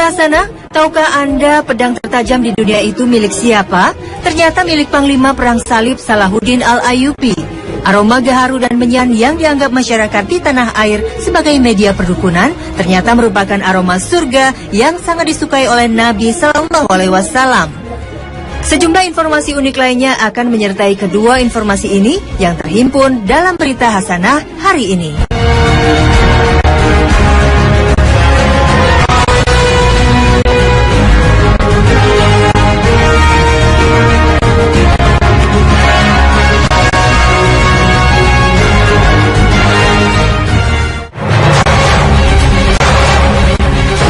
Pemirsa Hasanah, tahukah Anda pedang tertajam di dunia itu milik siapa? Ternyata milik Panglima Perang Salib Salahuddin Al-Ayyubi. Aroma gaharu dan menyan yang dianggap masyarakat di tanah air sebagai media perdukunan ternyata merupakan aroma surga yang sangat disukai oleh Nabi Sallallahu Alaihi Wasallam. Sejumlah informasi unik lainnya akan menyertai kedua informasi ini yang terhimpun dalam berita Hasanah hari ini.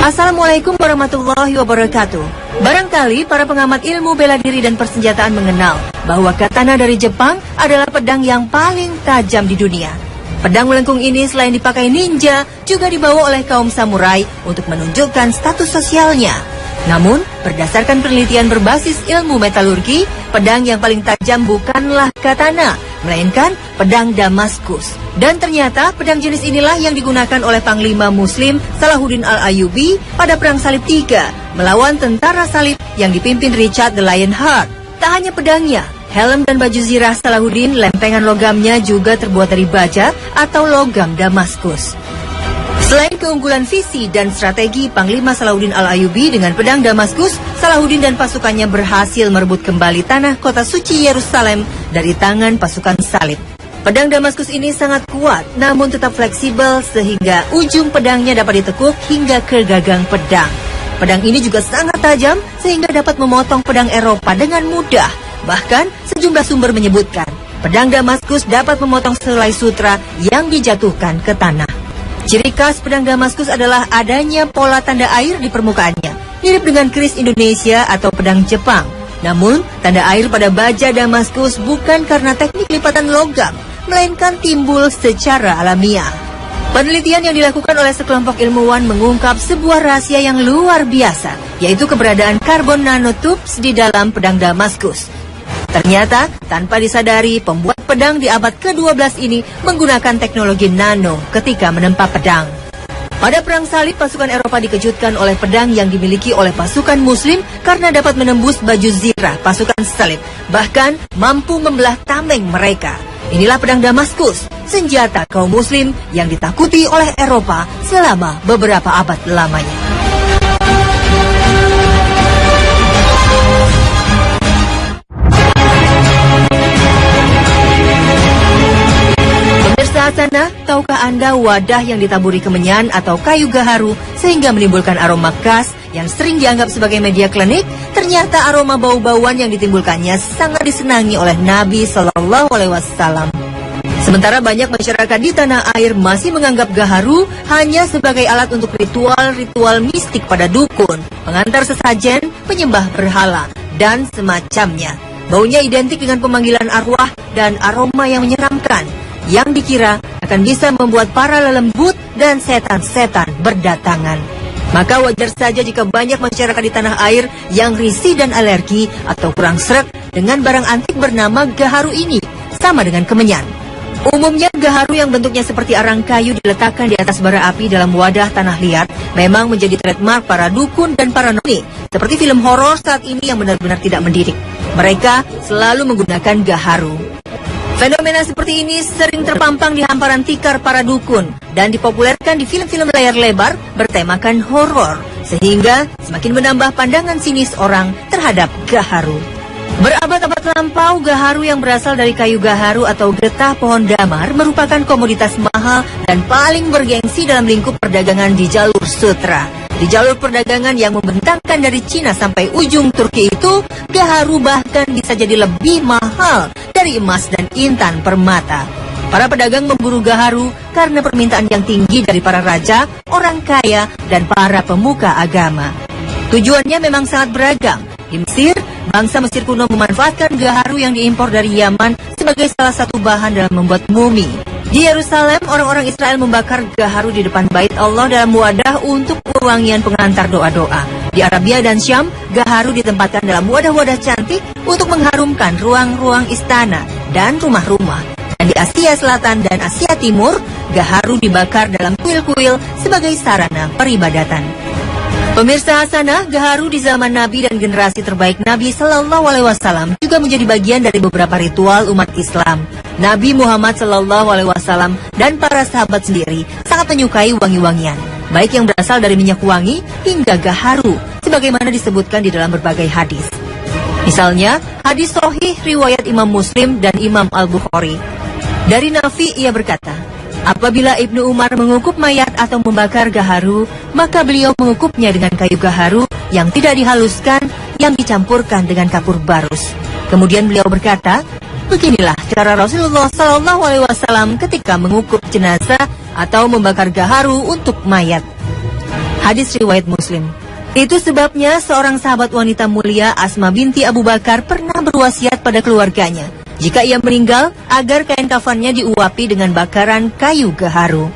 Assalamualaikum warahmatullahi wabarakatuh. Barangkali para pengamat ilmu bela diri dan persenjataan mengenal bahwa katana dari Jepang adalah pedang yang paling tajam di dunia. Pedang melengkung ini selain dipakai ninja, juga dibawa oleh kaum samurai untuk menunjukkan status sosialnya. Namun, berdasarkan penelitian berbasis ilmu metalurgi, pedang yang paling tajam bukanlah katana, melainkan pedang Damaskus. Dan ternyata pedang jenis inilah yang digunakan oleh Panglima Muslim Salahuddin Al-Ayyubi pada Perang Salib III melawan tentara salib yang dipimpin Richard the Lionheart. Tak hanya pedangnya, helm dan baju zirah Salahuddin, lempengan logamnya juga terbuat dari baja atau logam Damaskus. Selain keunggulan visi dan strategi Panglima Salahuddin Al-Ayyubi dengan pedang Damaskus, Salahuddin dan pasukannya berhasil merebut kembali tanah kota suci Yerusalem dari tangan pasukan salib. Pedang Damaskus ini sangat kuat, namun tetap fleksibel sehingga ujung pedangnya dapat ditekuk hingga ke gagang pedang. Pedang ini juga sangat tajam sehingga dapat memotong pedang Eropa dengan mudah. Bahkan sejumlah sumber menyebutkan pedang Damaskus dapat memotong sehelai sutra yang dijatuhkan ke tanah. Ciri khas pedang Damaskus adalah adanya pola tanda air di permukaannya, mirip dengan keris Indonesia atau pedang Jepang. Namun, tanda air pada baja Damaskus bukan karena teknik lipatan logam, melainkan timbul secara alamiah. Penelitian yang dilakukan oleh sekelompok ilmuwan mengungkap sebuah rahasia yang luar biasa, yaitu keberadaan karbon nanotubes di dalam pedang Damaskus. Ternyata, tanpa disadari, pembuat pedang di abad ke-12 ini menggunakan teknologi nano ketika menempa pedang. Pada Perang Salib, pasukan Eropa dikejutkan oleh pedang yang dimiliki oleh pasukan Muslim karena dapat menembus baju zirah pasukan salib, bahkan mampu membelah tameng mereka. Inilah pedang Damaskus, senjata kaum Muslim yang ditakuti oleh Eropa selama beberapa abad lamanya. Hasanah, tahukah Anda wadah yang ditaburi kemenyan atau kayu gaharu sehingga menimbulkan aroma khas yang sering dianggap sebagai media klinik? Ternyata aroma bau-bauan yang ditimbulkannya sangat disenangi oleh Nabi Sallallahu Alaihi Wasallam. Sementara banyak masyarakat di tanah air masih menganggap gaharu hanya sebagai alat untuk ritual-ritual mistik pada dukun, pengantar sesajen, penyembah berhala, dan semacamnya. Baunya identik dengan pemanggilan arwah dan aroma yang menyeramkan, yang dikira akan bisa membuat para lelembut dan setan-setan berdatangan. Maka wajar saja jika banyak masyarakat di tanah air yang risih dan alergi atau kurang sreg dengan barang antik bernama gaharu ini, sama dengan kemenyan. Umumnya gaharu yang bentuknya seperti arang kayu diletakkan di atas bara api dalam wadah tanah liat memang menjadi trademark para dukun dan para noni, seperti film horor saat ini yang benar-benar tidak mendidik. Mereka selalu menggunakan gaharu. Fenomena seperti ini sering terpampang di hamparan tikar para dukun dan dipopulerkan di film-film layar lebar bertemakan horor, sehingga semakin menambah pandangan sinis orang terhadap gaharu. Berabad-abad lampau, gaharu yang berasal dari kayu gaharu atau getah pohon damar merupakan komoditas mahal dan paling bergengsi dalam lingkup perdagangan di jalur sutra. Di jalur perdagangan yang membentangkan dari Cina sampai ujung Turki itu, gaharu bahkan bisa jadi lebih mahal dari emas dan intan permata. Para pedagang memburu gaharu karena permintaan yang tinggi dari para raja, orang kaya, dan para pemuka agama. Tujuannya memang sangat beragam. Di Mesir, bangsa Mesir kuno memanfaatkan gaharu yang diimpor dari Yaman sebagai salah satu bahan dalam membuat mumi. Di Yerusalem, orang-orang Israel membakar gaharu di depan bait Allah dalam wadah untuk pewangian pengantar doa-doa. Di Arabia dan Syam, gaharu ditempatkan dalam wadah-wadah cantik untuk mengharumkan ruang-ruang istana dan rumah-rumah. Dan di Asia Selatan dan Asia Timur, gaharu dibakar dalam kuil-kuil sebagai sarana peribadatan. Pemirsa Hasanah, gaharu di zaman Nabi dan generasi terbaik Nabi Sallallahu Alaihi Wasallam juga menjadi bagian dari beberapa ritual umat Islam. Nabi Muhammad Sallallahu Alaihi Wasallam dan para sahabat sendiri sangat menyukai wangi-wangian, baik yang berasal dari minyak wangi hingga gaharu, sebagaimana disebutkan di dalam berbagai hadis. Misalnya, hadis sahih riwayat Imam Muslim dan Imam Al-Bukhari. Dari Nafi ia berkata, apabila Ibnu Umar mengukup mayat atau membakar gaharu, maka beliau mengukupnya dengan kayu gaharu yang tidak dihaluskan, yang dicampurkan dengan kapur barus. Kemudian beliau berkata, beginilah cara Rasulullah SAW ketika mengukup jenazah atau membakar gaharu untuk mayat. Hadis riwayat Muslim. Itu sebabnya seorang sahabat wanita mulia, Asma binti Abu Bakar, pernah berwasiat pada keluarganya, jika ia meninggal, agar kain kafannya diuapi dengan bakaran kayu gaharu.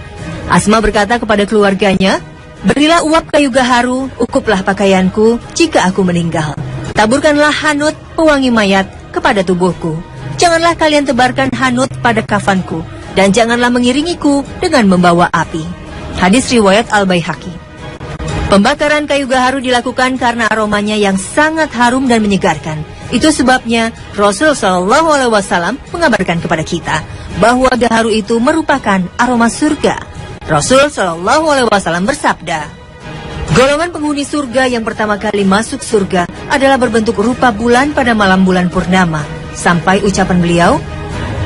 Asma berkata kepada keluarganya, berilah uap kayu gaharu, ukuplah pakaianku jika aku meninggal. Taburkanlah hanut pewangi mayat kepada tubuhku. Janganlah kalian tebarkan hanut pada kafanku, dan janganlah mengiringiku dengan membawa api. Hadis riwayat Al-Baihaqi. Pembakaran kayu gaharu dilakukan karena aromanya yang sangat harum dan menyegarkan. Itu sebabnya Rasul Shallallahu Alaihi Wasallam mengabarkan kepada kita bahwa gaharu itu merupakan aroma surga. Rasul Shallallahu Alaihi Wasallam bersabda, golongan penghuni surga yang pertama kali masuk surga adalah berbentuk rupa bulan pada malam bulan purnama. Sampai ucapan beliau,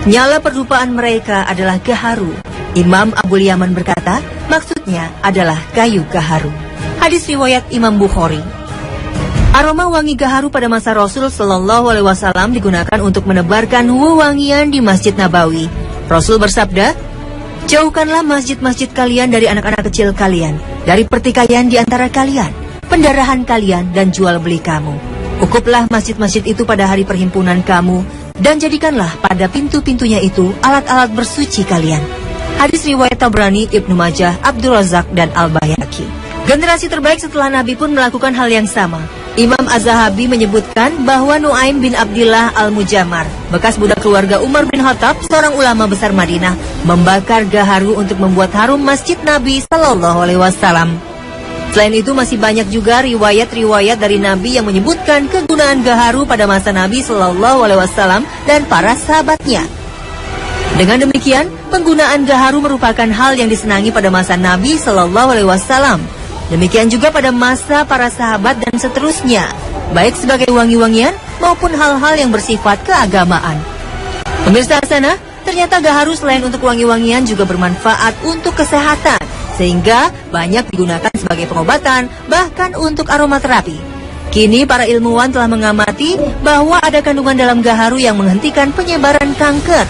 nyala perlupaan mereka adalah gaharu. Imam Abu Yaman berkata, maksudnya adalah kayu gaharu. Hadis riwayat Imam Bukhari. Aroma wangi gaharu pada masa Rasul Sallallahu Alaihi Wasallam digunakan untuk menebarkan wewangian di Masjid Nabawi. Rasul bersabda, jauhkanlah masjid-masjid kalian dari anak-anak kecil kalian, dari pertikaian di antara kalian, pendarahan kalian, dan jual beli kamu. Ukuplah masjid-masjid itu pada hari perhimpunan kamu, dan jadikanlah pada pintu-pintunya itu alat-alat bersuci kalian. Hadis riwayat Tabrani, Ibnu Majah, Abdul Razak, dan Al-Baihaqi. Generasi terbaik setelah Nabi pun melakukan hal yang sama. Imam Az-Zahabi menyebutkan bahwa Nuaim bin Abdillah Al-Mujamar, bekas budak keluarga Umar bin Khattab, seorang ulama besar Madinah, membakar gaharu untuk membuat harum Masjid Nabi Sallallahu Alaihi Wasallam. Selain itu masih banyak juga riwayat-riwayat dari Nabi yang menyebutkan kegunaan gaharu pada masa Nabi Sallallahu Alaihi Wasallam dan para sahabatnya. Dengan demikian, penggunaan gaharu merupakan hal yang disenangi pada masa Nabi Sallallahu Alaihi Wasallam. Demikian juga pada masa para sahabat dan seterusnya, baik sebagai wangi-wangian maupun hal-hal yang bersifat keagamaan. Pemirsa Hasanah, ternyata gaharu selain untuk wangi-wangian juga bermanfaat untuk kesehatan, sehingga banyak digunakan sebagai pengobatan, bahkan untuk aromaterapi. Kini para ilmuwan telah mengamati bahwa ada kandungan dalam gaharu yang menghentikan penyebaran kanker.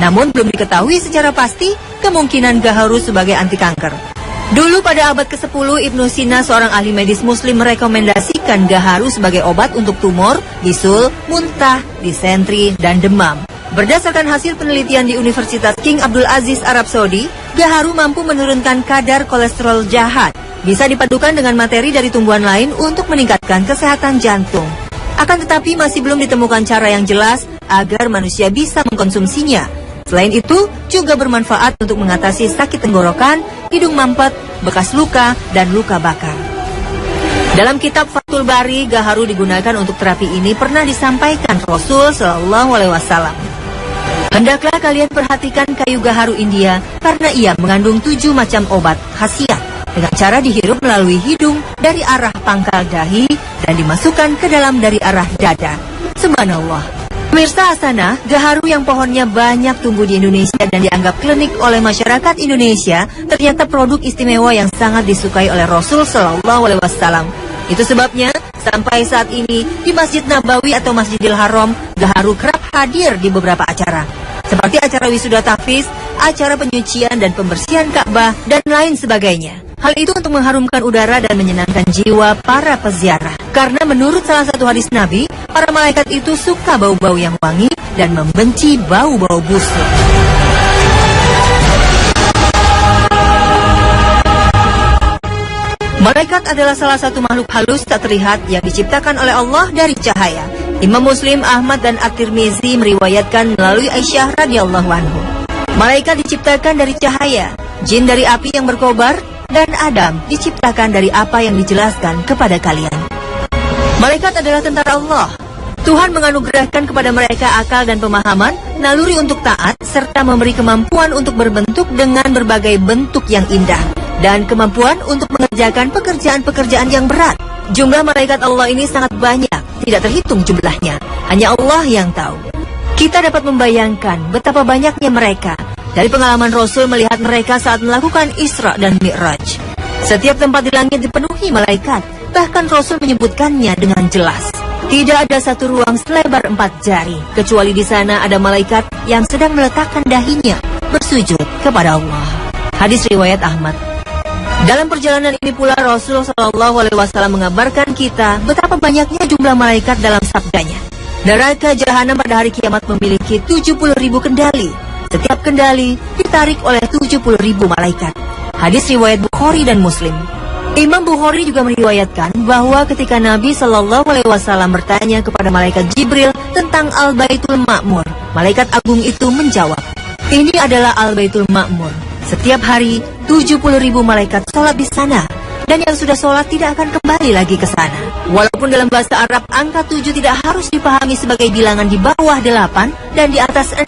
Namun belum diketahui secara pasti kemungkinan gaharu sebagai anti kanker. Dulu pada abad ke-10, Ibnu Sina, seorang ahli medis muslim, merekomendasikan gaharu sebagai obat untuk tumor, bisul, muntah, disentri, dan demam. Berdasarkan hasil penelitian di Universitas King Abdul Aziz Arab Saudi, gaharu mampu menurunkan kadar kolesterol jahat. Bisa dipadukan dengan materi dari tumbuhan lain untuk meningkatkan kesehatan jantung. Akan tetapi masih belum ditemukan cara yang jelas agar manusia bisa mengkonsumsinya. Selain itu, juga bermanfaat untuk mengatasi sakit tenggorokan, hidung mampet, bekas luka, dan luka bakar. Dalam kitab Fathul Bari, gaharu digunakan untuk terapi ini pernah disampaikan Rasul Sallallahu Alaihi Wasallam. Hendaklah kalian perhatikan kayu gaharu India karena ia mengandung 7 macam obat khasiat dengan cara dihirup melalui hidung dari arah pangkal dahi dan dimasukkan ke dalam dari arah dada. Subhanallah. Pemirsa Hasanah, gaharu yang pohonnya banyak tumbuh di Indonesia dan dianggap klinik oleh masyarakat Indonesia ternyata produk istimewa yang sangat disukai oleh Rasul Sallallahu Alaihi Wasallam. Itu sebabnya sampai saat ini di Masjid Nabawi atau Masjidil Haram, gaharu kerap hadir di beberapa acara, seperti acara wisuda tahfiz, acara penyucian dan pembersihan Ka'bah, dan lain sebagainya. Hal itu untuk mengharumkan udara dan menyenangkan jiwa para peziarah. Karena menurut salah satu hadis Nabi, para malaikat itu suka bau-bau yang wangi dan membenci bau-bau busuk. Malaikat adalah salah satu makhluk halus tak terlihat yang diciptakan oleh Allah dari cahaya. Imam Muslim, Ahmad, dan At-Tirmizi meriwayatkan melalui Aisyah radhiyallahu anhu. Malaikat diciptakan dari cahaya, jin dari api yang berkobar, dan Adam diciptakan dari apa yang dijelaskan kepada kalian. Malaikat adalah tentara Allah. Tuhan menganugerahkan kepada mereka akal dan pemahaman, naluri untuk taat, serta memberi kemampuan untuk berbentuk dengan berbagai bentuk yang indah, dan kemampuan untuk mengerjakan pekerjaan-pekerjaan yang berat. Jumlah malaikat Allah ini sangat banyak, tidak terhitung jumlahnya. Hanya Allah yang tahu. Kita dapat membayangkan betapa banyaknya mereka dari pengalaman Rasul melihat mereka saat melakukan Isra dan Mi'raj. Setiap tempat di langit dipenuhi malaikat, bahkan Rasul menyebutkannya dengan jelas. Tidak ada satu ruang selebar 4 jari, kecuali di sana ada malaikat yang sedang meletakkan dahinya bersujud kepada Allah. Hadis riwayat Ahmad. Dalam perjalanan ini pula Rasulullah SAW mengabarkan kita betapa banyaknya jumlah malaikat dalam sabdanya. Neraka jahanam pada hari kiamat memiliki 70.000 kendali. Setiap kendali ditarik oleh 70.000 malaikat. Hadis riwayat Bukhari dan Muslim. Imam Bukhari juga meriwayatkan bahwa ketika Nabi SAW bertanya kepada malaikat Jibril tentang Al-Baitul Ma'mur, malaikat agung itu menjawab, ini adalah Al-Baitul Ma'mur. Setiap hari 70.000 malaikat sholat di sana, dan yang sudah sholat tidak akan kembali lagi ke sana. Walaupun dalam bahasa Arab angka 7 tidak harus dipahami sebagai bilangan di bawah 8 dan di atas 6,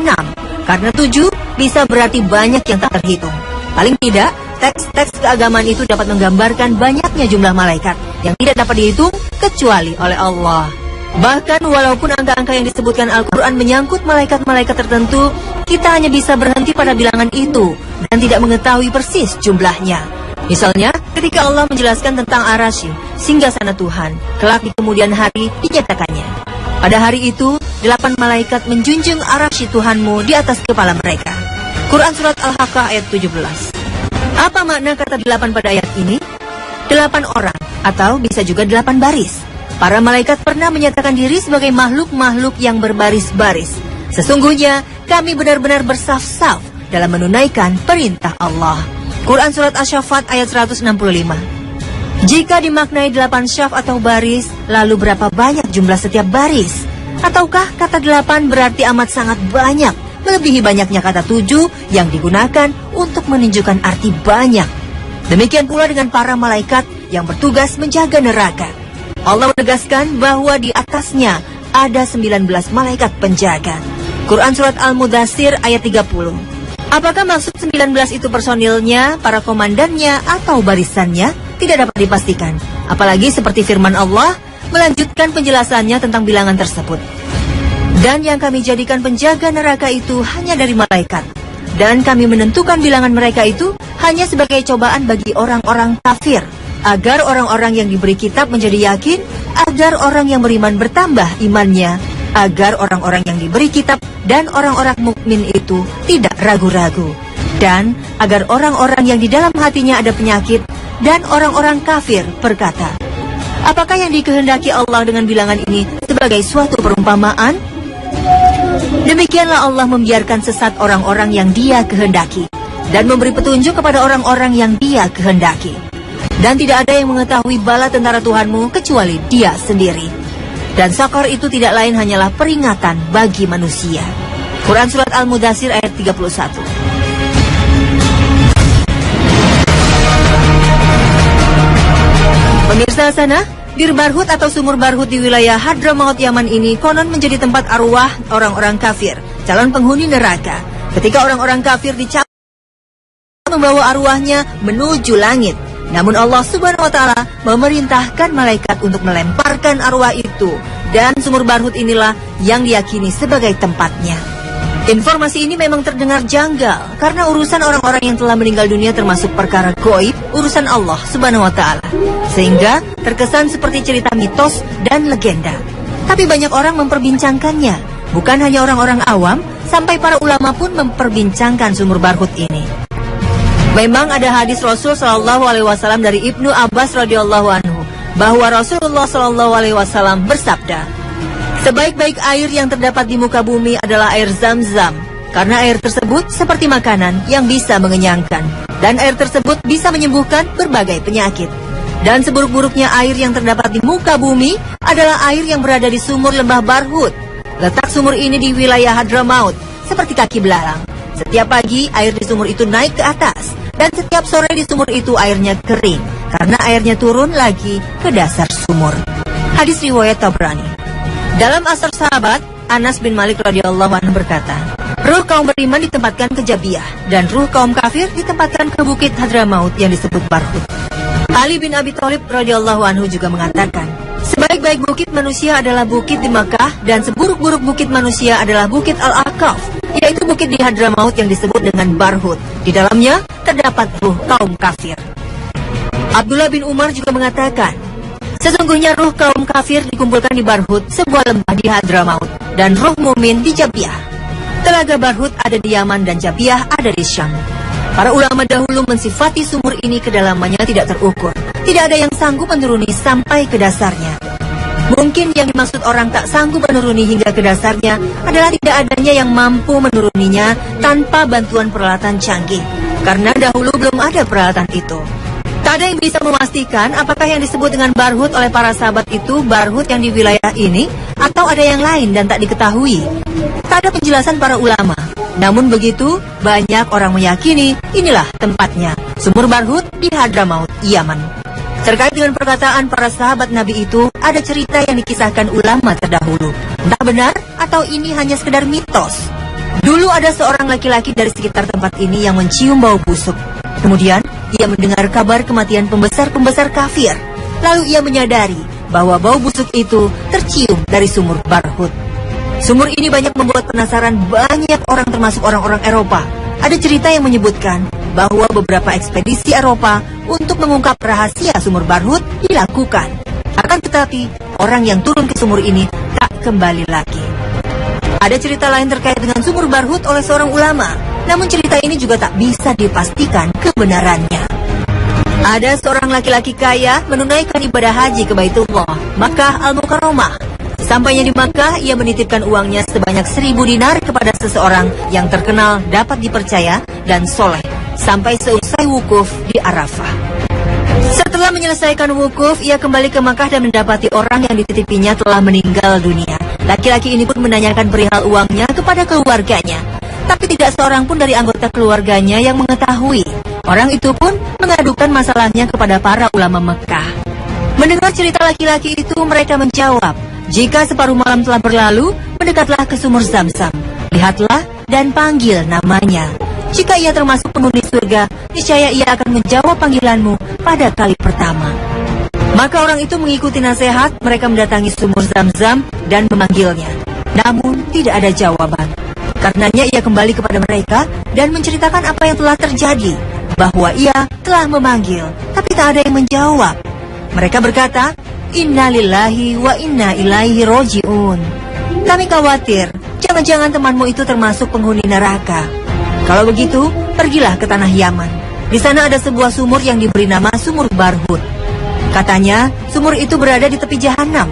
karena 7 bisa berarti banyak yang tak terhitung. Paling tidak, teks-teks keagamaan itu dapat menggambarkan banyaknya jumlah malaikat yang tidak dapat dihitung kecuali oleh Allah. Bahkan walaupun angka-angka yang disebutkan Al-Quran menyangkut malaikat-malaikat tertentu, kita hanya bisa berhenti pada bilangan itu dan tidak mengetahui persis jumlahnya. Misalnya, ketika Allah menjelaskan tentang Ar-Rasy, singgasana Tuhan, kelak di kemudian hari dinyatakannya. Pada hari itu, 8 malaikat menjunjung Ar-Rasy Tuhanmu di atas kepala mereka. Quran Surat Al-Haqqah ayat 17. Apa makna kata 8 pada ayat ini? 8 orang, atau bisa juga 8 baris. Para malaikat pernah menyatakan diri sebagai makhluk-makhluk yang berbaris-baris. Sesungguhnya, kami benar-benar bersaf-saf dalam menunaikan perintah Allah. Quran Surat Asy-Syaffat ayat 165. Jika dimaknai 8 syaf atau baris, lalu berapa banyak jumlah setiap baris? Ataukah kata 8 berarti amat sangat banyak, melebihi banyaknya kata 7 yang digunakan untuk menunjukkan arti banyak? Demikian pula dengan para malaikat yang bertugas menjaga neraka. Allah menegaskan bahwa di atasnya ada 19 malaikat penjaga. Quran Surat Al-Mudaththir ayat 30. Apakah maksud 19 itu personilnya, para komandannya, atau barisannya? Tidak dapat dipastikan. Apalagi seperti firman Allah melanjutkan penjelasannya tentang bilangan tersebut. Dan yang kami jadikan penjaga neraka itu hanya dari malaikat. Dan kami menentukan bilangan mereka itu hanya sebagai cobaan bagi orang-orang kafir, agar orang-orang yang diberi kitab menjadi yakin, agar orang yang beriman bertambah imannya, agar orang-orang yang diberi kitab dan orang-orang mukmin itu tidak ragu-ragu, dan agar orang-orang yang di dalam hatinya ada penyakit dan orang-orang kafir berkata, apakah yang dikehendaki Allah dengan bilangan ini sebagai suatu perumpamaan? Demikianlah Allah membiarkan sesat orang-orang yang Dia kehendaki dan memberi petunjuk kepada orang-orang yang Dia kehendaki. Dan tidak ada yang mengetahui bala tentara Tuhanmu kecuali Dia sendiri. Dan Sakor itu tidak lain hanyalah peringatan bagi manusia. Quran Surat Al-Mudaththir ayat 31. Pemirsa sana, Bir Barhut atau sumur Barhut di wilayah Hadramaut Yaman ini konon menjadi tempat arwah orang-orang kafir, calon penghuni neraka. Ketika orang-orang kafir dicabut membawa arwahnya menuju langit. Namun Allah Subhanahu wa Ta'ala memerintahkan malaikat untuk melemparkan arwah itu, dan sumur Barhut inilah yang diyakini sebagai tempatnya. Informasi ini memang terdengar janggal karena urusan orang-orang yang telah meninggal dunia termasuk perkara gaib, urusan Allah Subhanahu wa Ta'ala, sehingga terkesan seperti cerita mitos dan legenda. Tapi banyak orang memperbincangkannya, bukan hanya orang-orang awam, sampai para ulama pun memperbincangkan sumur Barhut ini. Memang ada hadis Rasul Shallallahu Alaihi Wasallam dari Ibnu Abbas radhiyallahu anhu bahwa Rasulullah Shallallahu Alaihi Wasallam bersabda, sebaik-baik air yang terdapat di muka bumi adalah air Zam-Zam, karena air tersebut seperti makanan yang bisa mengenyangkan, dan air tersebut bisa menyembuhkan berbagai penyakit. Dan seburuk-buruknya air yang terdapat di muka bumi adalah air yang berada di sumur lembah Barhut. Letak sumur ini di wilayah Hadramaut, seperti kaki belalang. Setiap pagi air di sumur itu naik ke atas, Dan setiap sore di sumur itu airnya kering, karena airnya turun lagi ke dasar sumur. Hadis riwayat Tabrani. Dalam Asar Sahabat, Anas bin Malik radhiyallahu anhu berkata, ruh kaum beriman ditempatkan ke Jabiyah, dan ruh kaum kafir ditempatkan ke bukit Hadramaut yang disebut Barhut. Ali bin Abi Thalib radhiyallahu anhu juga mengatakan, sebaik-baik bukit manusia adalah bukit di Makkah, dan seburuk-buruk bukit manusia adalah bukit Al-Aqaf, yaitu bukit di Hadramaut yang disebut dengan Barhut. Di dalamnya terdapat ruh kaum kafir. Abdullah bin Umar juga mengatakan, sesungguhnya ruh kaum kafir dikumpulkan di Barhut, sebuah lembah di Hadramaut, dan ruh mumin di Jabiyah. Telaga Barhut ada di Yaman dan Jabiyah ada di Syam. Para ulama dahulu mensifati sumur ini kedalamannya tidak terukur. Tidak ada yang sanggup menuruni sampai ke dasarnya. Mungkin yang dimaksud orang tak sanggup menuruni hingga ke dasarnya adalah tidak adanya yang mampu menuruninya tanpa bantuan peralatan canggih. Karena dahulu belum ada peralatan itu. Tak ada yang bisa memastikan apakah yang disebut dengan Barhut oleh para sahabat itu Barhut yang di wilayah ini atau ada yang lain dan tak diketahui. Tak ada penjelasan para ulama. Namun begitu, banyak orang meyakini inilah tempatnya, sumur Barhut di Hadramaut, Yaman. Terkait dengan perkataan para sahabat Nabi itu, ada cerita yang dikisahkan ulama terdahulu. Entah benar atau ini hanya sekedar mitos. Dulu ada seorang laki-laki dari sekitar tempat ini yang mencium bau busuk. Kemudian, ia mendengar kabar kematian pembesar-pembesar kafir. Lalu ia menyadari bahwa bau busuk itu tercium dari sumur Barhut. Sumur ini banyak membuat penasaran banyak orang termasuk orang-orang Eropa. Ada cerita yang menyebutkan bahwa beberapa ekspedisi Eropa untuk mengungkap rahasia sumur Barhut dilakukan. Akan tetapi, orang yang turun ke sumur ini tak kembali lagi. Ada cerita lain terkait dengan sumur Barhut oleh seorang ulama. Namun cerita ini juga tak bisa dipastikan kebenarannya. Ada seorang laki-laki kaya menunaikan ibadah haji ke Baitullah, Makkah Al-Mukarramah. Sampainya di Makkah, ia menitipkan uangnya sebanyak 1.000 dinar kepada seseorang yang terkenal dapat dipercaya dan soleh, sampai seusai wukuf di Arafah. Setelah menyelesaikan wukuf, ia kembali ke Makkah dan mendapati orang yang dititipinya telah meninggal dunia. Laki-laki ini pun menanyakan perihal uangnya kepada keluarganya. Tapi tidak seorang pun dari anggota keluarganya yang mengetahui. Orang itu pun mengadukan masalahnya kepada para ulama Mekah. Mendengar cerita laki-laki itu, mereka menjawab, jika separuh malam telah berlalu, mendekatlah ke sumur Zam-Zam. Lihatlah dan panggil namanya. Jika ia termasuk penghuni surga, niscaya ia akan menjawab panggilanmu pada kali pertama. Maka orang itu mengikuti nasihat, mereka mendatangi sumur Zam-Zam dan memanggilnya. Namun tidak ada jawaban. Karenanya ia kembali kepada mereka dan menceritakan apa yang telah terjadi, bahwa ia telah memanggil, tapi tak ada yang menjawab. Mereka berkata, Inna lillahi wa inna ilaihi roji'un. Kami khawatir, jangan-jangan temanmu itu termasuk penghuni neraka. Kalau begitu, pergilah ke tanah Yaman. Di sana ada sebuah sumur yang diberi nama Sumur Barhut. Katanya, sumur itu berada di tepi jahanam.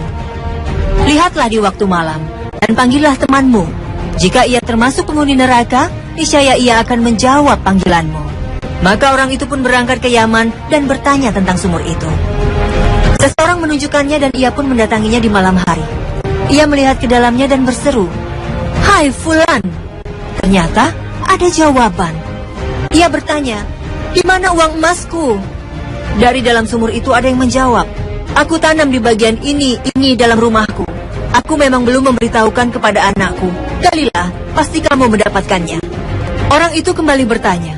Lihatlah di waktu malam, dan panggillah temanmu. Jika ia termasuk penghuni neraka, niscaya ia akan menjawab panggilanmu. Maka orang itu pun berangkat ke Yaman dan bertanya tentang sumur itu. Seseorang menunjukkannya dan ia pun mendatanginya di malam hari. Ia melihat ke dalamnya dan berseru, "Hai Fulan!" Ternyata ada jawaban. Ia bertanya, "Di mana uang emasku?" Dari dalam sumur itu ada yang menjawab, "Aku tanam di bagian ini dalam rumahku. Aku memang belum memberitahukan kepada anakku. Galilah, pasti kamu mendapatkannya." Orang itu kembali bertanya,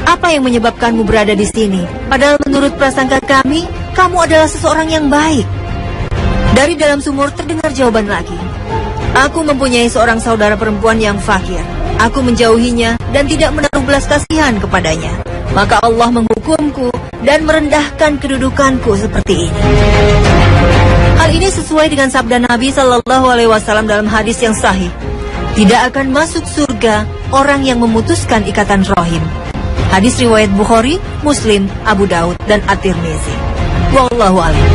"Apa yang menyebabkanmu berada di sini? Padahal menurut prasangka kami, kamu adalah seseorang yang baik." Dari dalam sumur terdengar jawaban lagi, "Aku mempunyai seorang saudara perempuan yang fakir. Aku menjauhinya dan tidak menaruh belas kasihan kepadanya. Maka Allah menghukumku dan merendahkan kedudukanku seperti ini." Hal ini sesuai dengan sabda Nabi Shallallahu Alaihi Wasallam dalam hadis yang sahih. Tidak akan masuk surga orang yang memutuskan ikatan rahim. Hadis riwayat Bukhari, Muslim, Abu Daud, dan At-Tirmizi. Wallahu a'lam.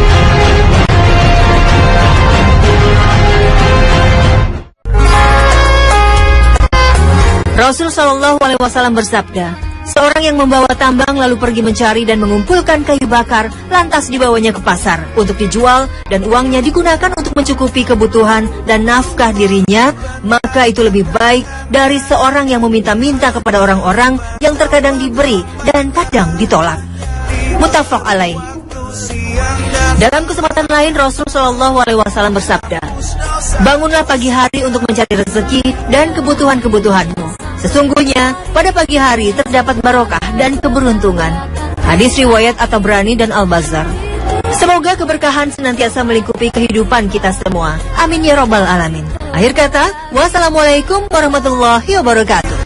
Rasul Shallallahu Alaihi Wasallam bersabda, Seorang yang membawa tambang lalu pergi mencari dan mengumpulkan kayu bakar, lantas dibawanya ke pasar untuk dijual dan uangnya digunakan untuk mencukupi kebutuhan dan nafkah dirinya, maka itu lebih baik dari seorang yang meminta-minta kepada orang-orang yang terkadang diberi dan kadang ditolak. Muttafaq alaih. Dalam kesempatan lain Rasulullah SAW bersabda, bangunlah pagi hari untuk mencari rezeki dan kebutuhan-kebutuhanmu. Sesungguhnya pada pagi hari terdapat barokah dan keberuntungan. Hadis riwayat At-Tabrani dan Al-Bazzar. Semoga keberkahan senantiasa melingkupi kehidupan kita semua. Amin ya robbal alamin. Akhir kata, wassalamualaikum warahmatullahi wabarakatuh.